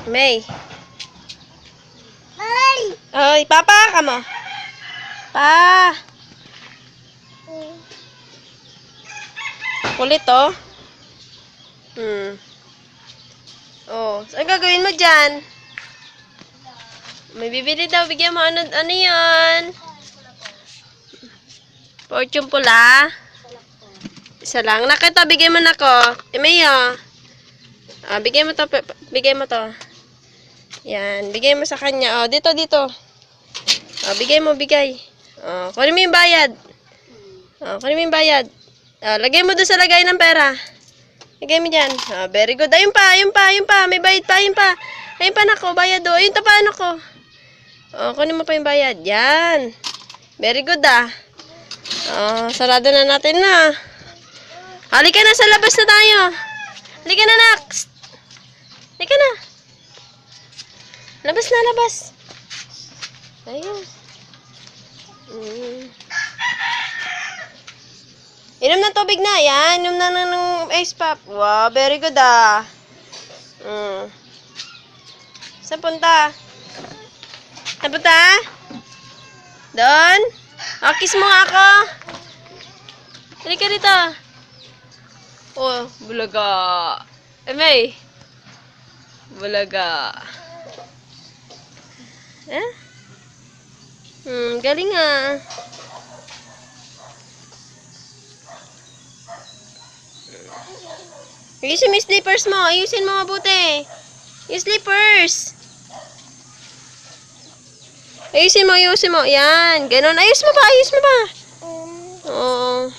May. Ay, papa ka mo. Pa. Kulit, oh. Oh, saan gagawin mo dyan? May bibili daw. Bigyan mo. Ano yun? Fortune pula. Isa lang. Nakita, bigay mo na ko. May, oh. Bigay mo to. Bigay mo to. Yan. Bigay mo sa kanya. Oh, dito. Bigay mo, bigay. Kunin mo yung bayad. Kunin mo yung bayad. Lagay mo doon sa lagay ng pera. Lagay mo dyan. Very good. Ayun pa. May bayad pa. Ayun pa, nako. Bayad do. Ayun pa, nako. Kunin mo pa yung bayad. Yan. Very good, sarado na natin na. Halika na, sa labas na tayo. Halika na, next. Halika na. Labas na, labas. Ayun. Inom ng tubig na. Yan. Inom na ng ice pop. Wow, very good, Saan punta? Saan punta? Doon? Kiss mo nga ako. Halika dito. Oh, bulaga. May. Bulaga. Galing Ayusin mo yung slippers mo. Ayusin mo mabuti. Yung slippers. Ayusin mo. Yan. Ganon. Ayos mo pa. Oo.